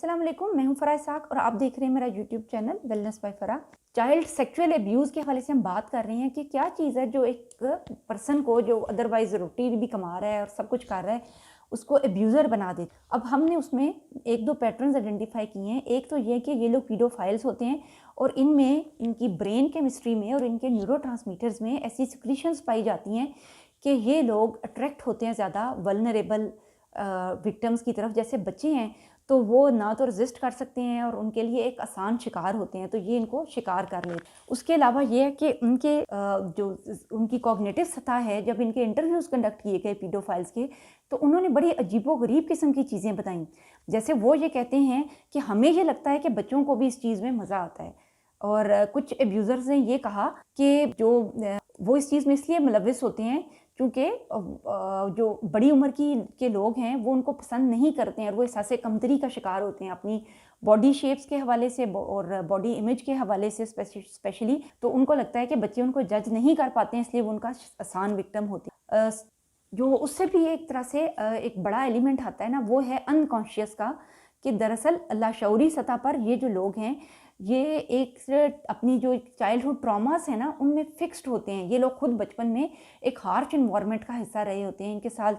अस्सलाम वालेकुम, मैं हूं फराह इसाक और आप देख रहे हैं मेरा YouTube channel wellness by Farah. Child sexual abuse के हवाले से हम बात कर रहे हैं कि क्या चीज़ है जो एक पर्सन को जो अदरवाइज रोटी भी कमा रहा है और सब कुछ कर रहा है उसको अब्यूज़र बना दे। अब हमने उसमें एक दो पैटर्न्स आइडेंटिफाई किए हैं। एक तो ये कि ये लोग पीडोफाइल्स होते हैं और इनमें इनकी ब्रेन केमिस्ट्री में और इनके न्यूरोट्रांसमीटर्स में ऐसी सिक्रीशंस पाई जाती हैं कि ये लोग अट्रैक्ट होते हैं ज़्यादा वल्नरेबल विक्टिम्स की तरफ। जैसे बच्चे हैं तो वो ना तो रेजिस्ट कर सकते हैं और उनके लिए एक आसान शिकार होते हैं, तो ये इनको शिकार कर लेते हैं। उसके अलावा ये है कि उनके जो उनकी कॉग्निटिव सतह है, जब इनके इंटरव्यूज़ कंडक्ट किए गए पीडोफाइल्स के, तो उन्होंने बड़ी अजीबोगरीब किस्म की चीज़ें बताई। जैसे वो ये कहते हैं कि हमें ये लगता है कि बच्चों को भी इस चीज़ में मज़ा आता है। और कुछ एब्यूज़र्स ने ये कहा कि जो वो इस चीज़ में इसलिए मुलविस होते हैं क्योंकि जो बड़ी उम्र के लोग हैं वो उनको पसंद नहीं करते हैं और वो एहसास कमतरी का शिकार होते हैं अपनी बॉडी शेप्स के हवाले से और बॉडी इमेज के हवाले से स्पेशली। तो उनको लगता है कि बच्चे उनको जज नहीं कर पाते हैं, इसलिए वो उनका आसान विक्टिम होते हैं। जो उससे भी एक तरह से एक बड़ा एलिमेंट आता है ना, वो है अनकॉन्शियस का, कि दरअसल लाशऊरी सतह पर ये जो लोग हैं ये एक अपनी जो चाइल्डहुड ट्रॉमास है ना उनमें फिक्स्ड होते हैं। ये लोग खुद बचपन में एक हार्श इन्वायरमेंट का हिस्सा रहे होते हैं, इनके साथ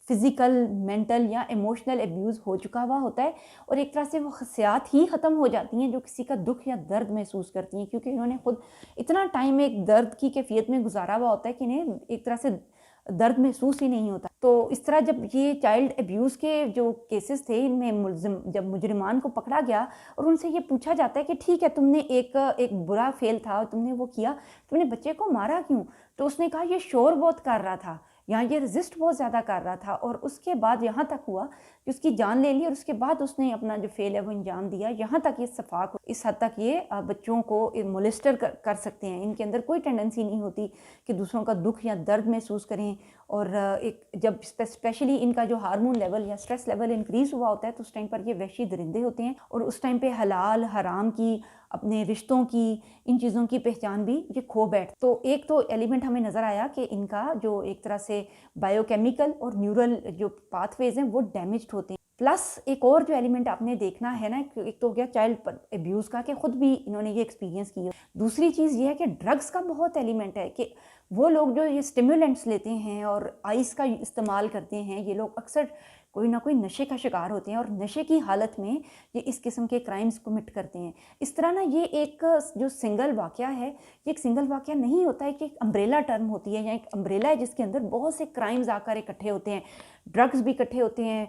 फिज़िकल, मेंटल या इमोशनल अब्यूज़ हो चुका हुआ होता है और एक तरह से वो खसियात ही ख़त्म हो जाती हैं जो किसी का दुख या दर्द महसूस करती हैं, क्योंकि इन्होंने खुद इतना टाइम एक दर्द की कैफियत में गुजारा हुआ होता है कि इन्हें एक तरह से दर्द महसूस ही नहीं होता। तो इस तरह जब ये चाइल्ड अब्यूज़ के जो केसेस थे, इनमें मुल्ज़िम जब मुजरिमान को पकड़ा गया और उनसे ये पूछा जाता है कि ठीक है, तुमने एक बुरा फेल था, तुमने वो किया, तुमने बच्चे को मारा क्यों? तो उसने कहा ये शोर बहुत कर रहा था, यहाँ ये रेजिस्ट बहुत ज़्यादा कर रहा था और उसके बाद यहाँ तक हुआ कि उसकी जान ले ली और उसके बाद उसने अपना जो फेल है वो अंजाम दिया। यहाँ तक ये सफाक, इस हद तक ये बच्चों को मोलेस्टर कर सकते हैं। इनके अंदर कोई टेंडेंसी नहीं होती कि दूसरों का दुख या दर्द महसूस करें। और एक जब स्पेशली इनका जो हार्मोन लेवल या स्ट्रेस लेवल इंक्रीज़ हुआ होता है तो उस टाइम पर ये वहशी दरिंदे होते हैं और उस टाइम पे हलाल हराम की, अपने रिश्तों की, इन चीज़ों की पहचान भी ये खो बैठ। तो एक तो एलिमेंट हमें नज़र आया कि इनका जो एक तरह से बायोकेमिकल और न्यूरल जो पाथवेज हैं वो डैमेज्ड होते हैं। प्लस एक और जो एलिमेंट आपने देखना है ना, एक तो हो गया चाइल्ड अब्यूज़ का कि खुद भी इन्होंने ये एक्सपीरियंस किया। दूसरी चीज़ ये है कि ड्रग्स का बहुत एलिमेंट है कि वो लोग जो ये स्टिमुलेंट्स लेते हैं और आइस का इस्तेमाल करते हैं, ये लोग अक्सर कोई ना कोई नशे का शिकार होते हैं और नशे की हालत में ये इस किस्म के क्राइम्स कमिट करते हैं। इस तरह ना ये एक जो सिंगल वाक़या है, ये एक सिंगल वाक़या नहीं होता है कि एक अम्ब्रेला टर्म होती है या एक अम्ब्रेला है जिसके अंदर बहुत से क्राइम्स आकर इकट्ठे होते हैं। ड्रग्स भी इकट्ठे होते हैं,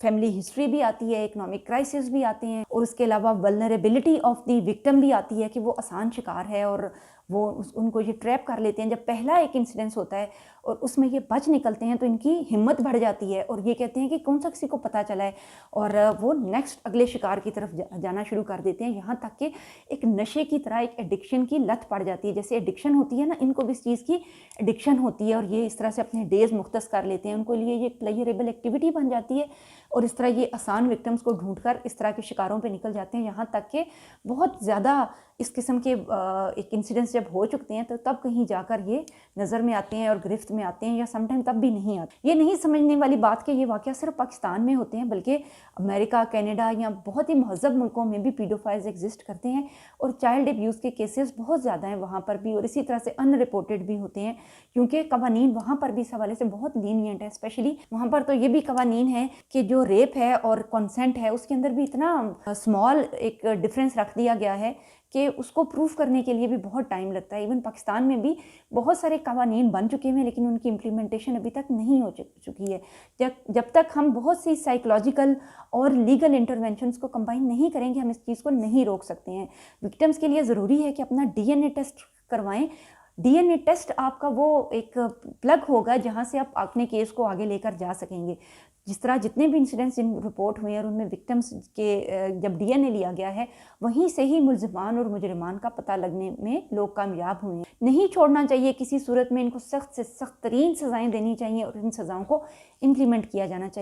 फैमिली हिस्ट्री भी आती है, इकोनॉमिक क्राइसिस भी आते हैं और उसके अलावा वल्नरेबिलिटी ऑफ द विक्टिम भी आती है कि वो आसान शिकार है और वो उनको ये ट्रैप कर लेते हैं। जब पहला एक इंसिडेंस होता है और उसमें ये बच निकलते हैं तो इनकी हिम्मत बढ़ जाती है और ये कहते हैं कि कौन सा किसी को पता चला है और वो नेक्स्ट अगले शिकार की तरफ जाना शुरू कर देते हैं। यहाँ तक कि एक नशे की तरह एक एडिक्शन की लत पड़ जाती है। जैसे एडिक्शन होती है ना, इनको भी इस चीज़ की एडिक्शन होती है और ये इस तरह से अपने डेज मुख्तस कर लेते हैं। उनको लिए ये प्लेयरेबल एक्टिविटी बन जाती है और इस तरह ये आसान विक्टिम्स को ढूंढकर इस तरह के शिकारों पे निकल जाते हैं। यहाँ तक कि बहुत ज़्यादा इस किस्म के एक इंसिडेंट्स जब हो चुकते हैं तो तब कहीं जाकर ये नज़र में आते हैं और गिरफ्त में आते हैं, या समटाइम तब भी नहीं आते। ये नहीं समझने वाली बात कि ये वाक़या सिर्फ पाकिस्तान में होते हैं, बल्कि अमेरिका, कनाडा या बहुत ही महज़ब मुल्कों में भी पीडोफाइल्स एग्जिस्ट करते हैं और चाइल्ड अब्यूज़ के केसेस बहुत ज़्यादा हैं वहाँ पर भी और इसी तरह से अनरिपोर्टेड भी होते हैं क्योंकि कवानीन वहाँ पर भी इस हवाले से बहुत लीनियंट है। स्पेशली वहाँ पर तो ये भी कवानीन है कि जो रेप है और कंसेंट है उसके अंदर भी इतना स्मॉल एक डिफरेंस रख दिया गया है कि उसको प्रूफ करने के लिए भी बहुत टाइम लगता है। इवन पाकिस्तान में भी बहुत सारे कवानीन बन चुके हैं लेकिन उनकी इम्प्लीमेंटेशन अभी तक नहीं हो चुकी है। जब तक हम बहुत सी साइकोलॉजिकल और लीगल इंटरवेंशंस को कंबाइन नहीं करेंगे हम इस चीज़ को नहीं रोक सकते हैं। विक्टिम्स के लिए ज़रूरी है कि अपना डीएनए टेस्ट करवाएं। डीएनए टेस्ट आपका वो एक प्लग होगा जहाँ से आप अपने केस को आगे लेकर जा सकेंगे। जिस तरह जितने भी इंसिडेंट्स रिपोर्ट हुए और उनमें विक्टिम्स के जब डीएनए लिया गया है वहीं से ही मुल्ज़िमान और मुजरिमान का पता लगने में लोग कामयाब हुए हैं। नहीं छोड़ना चाहिए किसी सूरत में, इनको सख्त से सख्त तरीन सज़ाएँ देनी चाहिए और इन सज़ाओं को इम्प्लीमेंट किया जाना चाहिए।